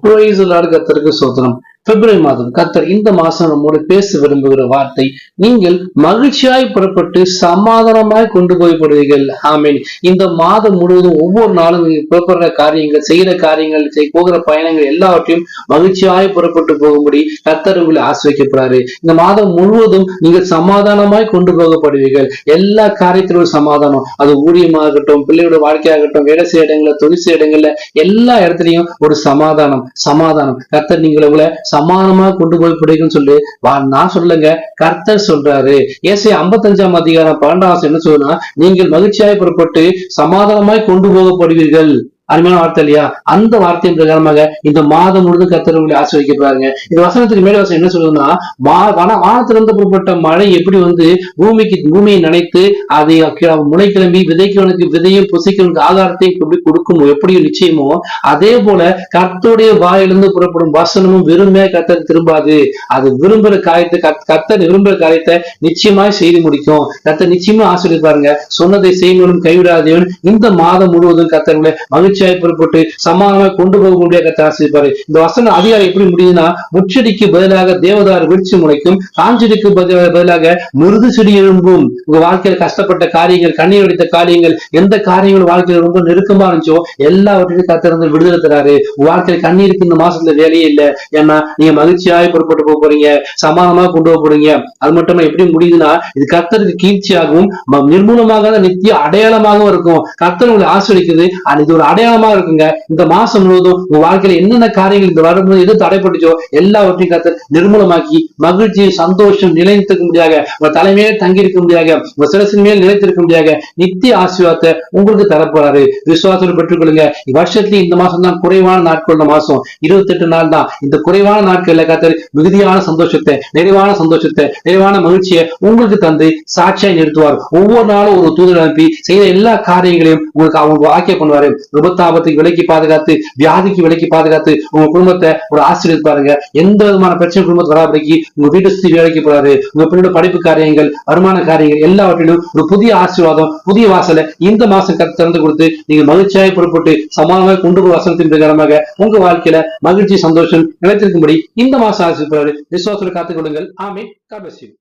கர்த்தருக்கு சோதனம். பிப்ரவரி மாதம் கர்த்தர் இந்த மாசம் நம்மோடு பேச விரும்புகிற வார்த்தை, நீங்கள் மகிழ்ச்சியாய் புறப்பட்டு சமாதானமாய் கொண்டு போய்படுவீர்கள். ஆமீன். இந்த மாதம் முழுவதும் ஒவ்வொரு நாளும் நீங்க புறப்படுற காரியங்கள், செய்யற காரியங்கள், போகிற பயணங்கள் எல்லாவற்றையும் மகிழ்ச்சியாய் புறப்பட்டு போகும்படி கர்த்தர் உங்களை ஆசிரியப்படுறாரு. இந்த மாதம் முழுவதும் நீங்கள் சமாதானமாய் கொண்டு போகப்படுவீர்கள். எல்லா காரியத்திலும் சமாதானம், அது ஊழியமாகட்டும், பிள்ளையோட வாழ்க்கையாகட்டும், வேலை செய்ய இடங்கள்ல, தொழில் செய்ய இடங்கள்ல, எல்லா இடத்துலயும் ஒரு சமாதானம். கர்த்தர் நீங்களை சமாதானமா கொண்டு போய் பிடிக்கும்னு சொல்லி நான் சொல்லுங்க, கர்த்தர் சொல்றாரு. ஏசாயா 55 அதிகாரம் 12 என்ன சொல்லுன்னா, நீங்கள் மகிழ்ச்சியாய் புறப்பட்டு சமாதானமாய் கொண்டு போகப்படுவீர்கள். அருமையான வார்த்தை இல்லையா? அந்த வார்த்தையின் பிரகாரமாக இந்த மாதம் முழுவதும் கர்த்தர் உங்களை ஆசீர்வதிக்கப்படுறாங்க. இந்த வசனத்துக்கு மேல வசனம் என்ன சொல்லுதுன்னா, வானத்திலிருந்து புறப்பட்ட மழை எப்படி பூமியை நனைத்து அதை முளை கிளம்பி விதைக்கிறவனுக்கு விதையும் புசிக்கிறவனுக்கு ஆதாரத்தையும் எப்படி கொடுக்கும் எப்படியும் நிச்சயமோ, அதே போல கர்த்தருடைய வாயிலிருந்து புறப்படும் வசனமும் விரும்ப கர்த்தர் திரும்பாது. அது விரும்புற காரியத்தை கர்த்தர் விரும்புற காரியத்தை நிச்சயமாய் செய்து முடிக்கும். கர்த்தர் நிச்சயமா ஆசீர்வதிப்பாருங்க. சொன்னதை செய்வனும் கைவிடாதவன் இந்த மாதம் முழுவதும் கர்த்தர்களை மகிழ்ச்சியாய் புறப்பட்டு சமாதானமாக கொண்டு போக முடியாத கர்த்தர் ஆசீர்வதிப்பாரு. இந்த வசன அதிகாரம் எப்படி முடியுதுன்னா, முச்செடிக்கு பதிலாக தேவதார் விருட்சம் முளைக்கும், காஞ்செடிக்கு பதிலாக மிருது செடி எழும்பும். உங்க வாழ்க்கையில கஷ்டப்பட்ட காரியங்கள், கண்ணீர் வடித்த காரியங்கள், எந்த காரியங்கள் வாழ்க்கையில ரொம்ப நெருக்கமா இருந்துச்சோ எல்லாவற்றையும் கர்த்தர் வந்து விடுதலை தராரு. உங்க வாழ்க்கையில கண்ணீருக்கு இந்த மாசத்துல வேலையே இல்லை. ஏன்னா நீங்க மகிழ்ச்சியாய் புறப்பட்டு போக போறீங்க, சமாதானமா கொண்டு போக போறீங்க. அது மட்டும் எப்படி முடியுதுன்னா, இது கர்த்தருக்கு கீழ்ச்சியாகவும் நிர்மூலமாக நித்திய அடையாளமாகவும் இருக்கும். கர்த்தர் உங்களை ஆசிரியக்குது, இது ஒரு அடையாளமா இருக்குங்க. இந்த மாசம் முழுவதும் உங்க வாழ்க்கையில என்னென்ன காரியங்கள் இந்த வரும்போது எது தடைப்பட்டுச்சோ எல்லாவற்றையும் கர்த்தர் நிர்மூலமாக்கி மகிழ்ச்சி, சந்தோஷம் நிலைத்திருக்க முடியாத, உங்க தலைமையில தங்கி இருக்க முடியாத, உங்க சிரசின் மேல் நிலைத்திருக்க முடியாத நித்திய ஆசீர்வாதத்தை உங்களுக்கு தரப்போறாரு. விசுவாசத்தை பெற்றுக்கொள்ளுங்க. வருஷத்துல இந்த மாசம் தான் குறைவான நாட்கள் மாசம், 28 நாள் தான். இந்த குறைவான நாட்கள்ல கர்த்தர் மிகுதியான சந்தோஷத்தை, நிறைவான சந்தோஷத்தை, நிறைவான மகிழ்ச்சியை உங்களுக்கு தந்து சாட்சியாய் நிறுத்துவார். ஒவ்வொரு நாளும் ஒரு தூதர் அனுப்பி செய்த எல்லா காரியங்களையும் உங்களுக்கு அவங்க வாக்கிய பண்ணுவாரு. விபத்தாபத்துக்கு விலைக்கு பாதுகாத்து, வியாதிக்கு விலைக்கு பாதுகாத்து உங்க குடும்பத்தை ஒரு ஆசீர்வதிப்பாருங்க. எந்த விதமான பிரச்சனை குடும்பத்தை வராபடிக்கு உங்க வீட்டை சுத்தி வேலைக்கு போறாரு. உங்க பின்னோட படிப்பு காரியங்கள், வருமான காரியங்கள் எல்லாவற்றிலும் ஒரு புதிய ஆசீர்வாதம், புதிய வாசலை இந்த மாசம் திறந்து கொடுத்து நீங்க மகிழ்ச்சியாய் புறப்பட்டு சமாதானமாக கொண்டு போய் வசனத்தின் பிரகாரமாக உங்க வாழ்க்கையில மகிழ்ச்சி, சந்தோஷம் நிலைத்திருக்கும்படி இந்த மாசம் ஆசீர்வாதம் விசுவாசத்தில் காத்துக் கொள்ளுங்கள். ஆமென். God bless you.